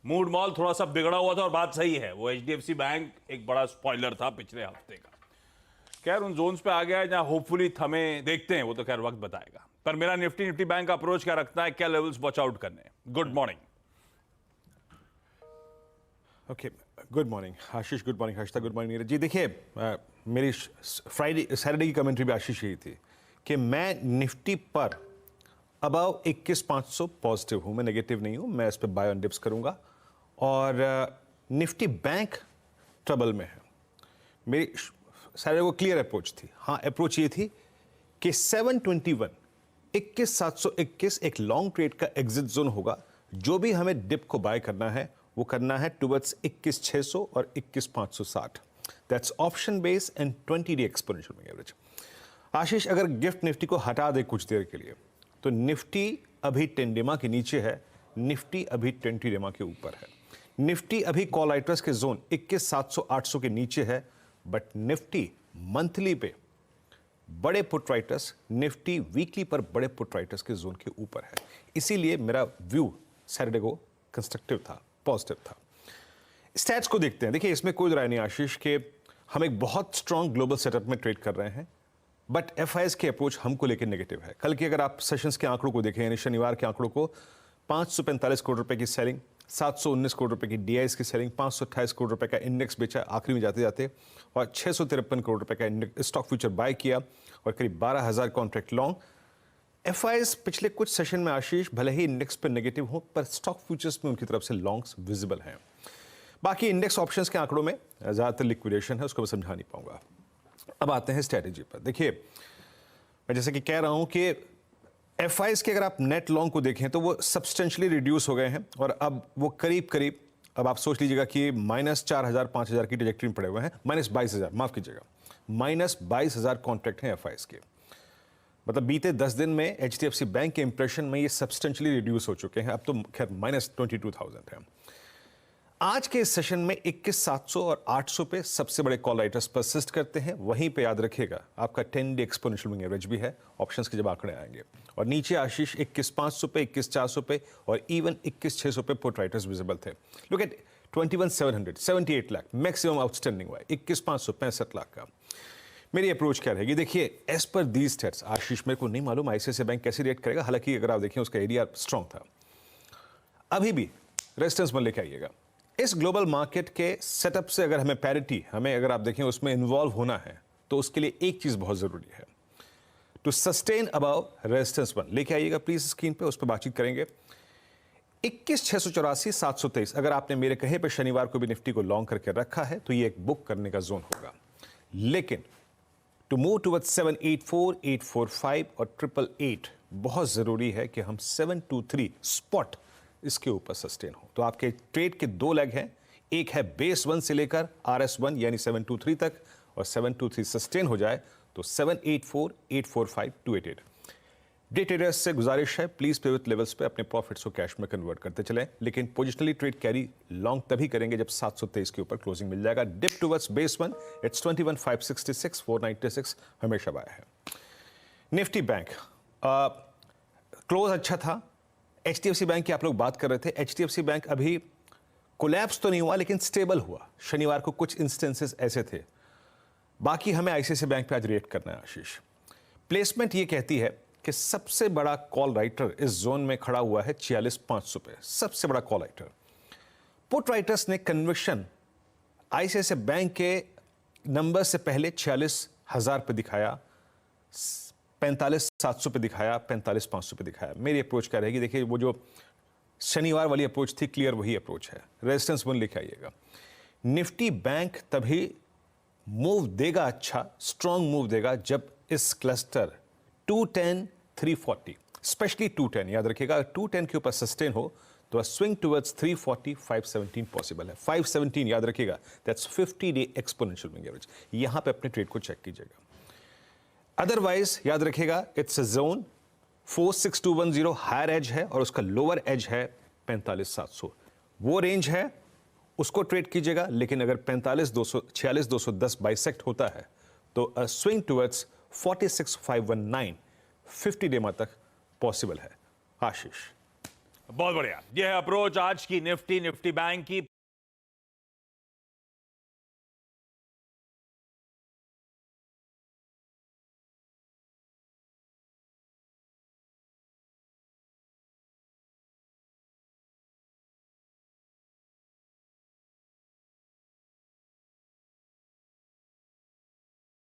Mood mall थोड़ा सा बिगड़ा हुआ था और बात सही है, वो एचडीएफसी बैंक एक बड़ा स्पॉइलर था पिछले हफ्ते का। खैर उन जोन्स पे आ गया है जहां होपफुली थमे, देखते हैं, वो तो खैर वक्त बताएगा। पर मेरा निफ्टी बैंक का अप्रोच क्या रखता है, क्या लेवल्स वॉच आउट करने। Good morning. Okay, good morning Ashish, good morning Harshita, good morning Neeraj ji. देखिए मेरी सैटरडे की कमेंट्री भी आशीष यही थी कि मैं निफ्टी पर अबाव 21,500 पॉजिटिव हूँ, मैं नेगेटिव नहीं हूँ। मैं इस पर बाय ऑन डिप्स करूँगा और निफ्टी बैंक ट्रबल में है। मेरी सैटरडे को क्लियर अप्रोच थी। हाँ, अप्रोच ये थी कि 721 21,721 एक लॉन्ग ट्रेड का एग्जिट जोन होगा। जो भी हमें डिप को बाय करना है वो करना है टुवर्ड्स 21,600 और 21,560। दैट्स ऑप्शन बेस एंड 20-डे एक्सपोनेंशियल मूविंग एवरेज। आशीष, अगर गिफ्ट निफ्टी को हटा दे कुछ देर के लिए तो निफ्टी अभी 10 डेमा के नीचे है, निफ्टी अभी 20 डेमा के ऊपर है। निफ्टी अभी कॉल राइटर्स के जोन 21,700-800 के नीचे है, बट निफ्टी मंथली पे बड़े पुट राइटर्स, निफ्टी वीकली पर बड़े पुट राइटर्स के जोन के ऊपर है। इसीलिए मेरा व्यू सैटरडे को कंस्ट्रक्टिव था, पॉजिटिव था। स्टैट्स को देखते हैं। देखिए, इसमें कोई राय नहीं आशीष के हम एक बहुत स्ट्रांग ग्लोबल सेटअप में ट्रेड कर रहे हैं, बट एफआईएस की अप्रोच हमको लेकर नेगेटिव है। कल की अगर आप सेशंस के आंकड़ों को देखें, यानी शनिवार के आंकड़ों को, 545 करोड़ रुपए की सेलिंग, 719 करोड़ रुपए की डीआईएस की सेलिंग, 528 करोड़ रुपए का इंडेक्स बेचा आखिरी में जाते जाते, और 653 करोड़ रुपए का स्टॉक फ्यूचर बाय किया और करीब 12,000 कॉन्ट्रैक्ट लॉन्ग। एफआईएस पिछले कुछ सेशन में आशीष भले ही इंडेक्स पर नेगेटिव हो, पर स्टॉक फ्यूचर्स में उनकी तरफ से लॉन्ग्स विजिबल हैं। बाकी इंडेक्स ऑप्शंस के आंकड़ों में ज़्यादातर लिक्विडेशन है, उसको मैं समझा नहीं पाऊंगा। अब आते हैं स्ट्रैटेजी पर। देखिए, मैं जैसे कि कह रहा हूं कि एफआईएस के अगर आप नेट लॉन्ग को देखें तो वो सब्सटेंशियली रिड्यूस हो गए हैं और अब वो करीब करीब, अब आप सोच लीजिएगा कि -4,000 5,000 की ट्रैजेक्टरी में पड़े हुए हैं, -22,000, माफ कीजिएगा, -22,000 कॉन्ट्रैक्ट हैं एफआईएस के। मतलब बीते 10 दिन में एचडीएफसी बैंक के इंप्रेशन में ये सब्सटेंशियली रिड्यूस हो चुके हैं। अब तो खैर -22,000 है। आज के इस सेशन में 21,700 और 800 पे सबसे बड़े कॉल राइटर्स परसिस्ट करते हैं। वहीं पे याद रखिएगा आपका 10-डे एक्सपोनेंशियल मूविंग एवरेज भी है ऑप्शंस के जब आंकड़े आएंगे। और नीचे आशीष 21,500 पे, 21,400 पे और इवन 21,600 पे पुट राइटर्स विजिबल थे। Look at 21,700, 78 lakh maximum outstanding हुआ है, 21,500 65 लाख का। मेरी अप्रोच क्या रहेगी? देखिए, एज पर दीज स्टेट्स आशीष, मेरे को नहीं मालूम आईसीआईसीआई बैंक कैसे रिएक्ट करेगा, हालांकि अगर आप देखें उसका एरिया स्ट्रांग था। अभी भी रेजिस्टेंस में लेके आइएगा। इस ग्लोबल मार्केट के सेटअप से अगर हमें पैरिटी, हमें अगर आप देखें उसमें इन्वॉल्व होना है, तो उसके लिए एक चीज बहुत जरूरी है, टू सस्टेन अबाव रेजिस्टेंस 1। लेके आइएगा प्लीज स्क्रीन पे, उस पर बातचीत करेंगे। 21,684 723, अगर आपने मेरे कहे पे शनिवार को भी निफ्टी को लॉन्ग करके रखा है तो ये एक बुक करने का जोन होगा। लेकिन टू मूव टुवर्ड्स 784, 845 और 888 बहुत जरूरी है कि हम 723 स्पॉट इसके ऊपर सस्टेन हो। तो आपके ट्रेड के दो लेग हैं, एक है बेस 1 से लेकर RS1 यानी 723 तक, और 723 सस्टेन हो जाए तो 784, 845, 288। डे ट्रेडर्स से गुजारिश है, प्लीज पिवट लेवल्स पे अपने प्रॉफिट्स को कैश में कन्वर्ट करते चलें, लेकिन पोजिशनली ट्रेड कैरी लॉन्ग तभी करेंगे जब 723 के ऊपर क्लोजिंग मिल जाएगा। डिप टुवर्ड्स बेस 1 इट्स 21,566, 496 हमेशा बाय है। निफ्टी बैंक क्लोज अच्छा था। एचडीएफसी बैंक की आप लोग बात कर रहे थे, एचडीएफसी बैंक अभी कोलैप्स तो नहीं हुआ लेकिन स्टेबल हुआ। शनिवार को कुछ इंस्टेंसेस ऐसे थे। बाकी हमें आईसीआईसीआई बैंक पे आज रिएक्ट करना है आशीष। प्लेसमेंट ये कहती है कि सबसे बड़ा कॉल राइटर इस जोन में खड़ा हुआ है 46,500 पे, सबसे बड़ा कॉल राइटर। पुट राइटर्स ने कन्विक्शन आईसीआईसीआई बैंक के नंबर से पहले 46,000 पे दिखाया, 45,700 पे दिखाया, 45,500 पे दिखाया। मेरी अप्रोच क्या रहेगी? देखिए, वो जो शनिवार वाली अप्रोच थी, क्लियर वही अप्रोच है। रेजिस्टेंस 1 लेके आइएगा। निफ्टी बैंक तभी मूव देगा, अच्छा स्ट्रांग मूव देगा, जब इस क्लस्टर 210, 340, स्पेशली 210 याद रखिएगा, 210 के ऊपर सस्टेन हो तो स्विंग टुवर्ड्स 340, 517 पॉसिबल है। 517 याद रखिएगा, दैट्स 50-डे एक्सपोनेंशियल मूविंग एवरेज। यहां पे अपने ट्रेड को चेक कीजिएगा। अदरवाइज याद रखिएगा, it's a zone 46210 higher age है और उसका लोअर एज है 45,700। वो रेंज है, उसको ट्रेड कीजिएगा। लेकिन अगर 45,200, 46,210 बाइसेक्ट होता है तो स्विंग टुवर्ड्स 46,519 50 डेमा तक पॉसिबल है। आशीष। बहुत बढ़िया। यह है अप्रोच आज की निफ्टी बैंक की।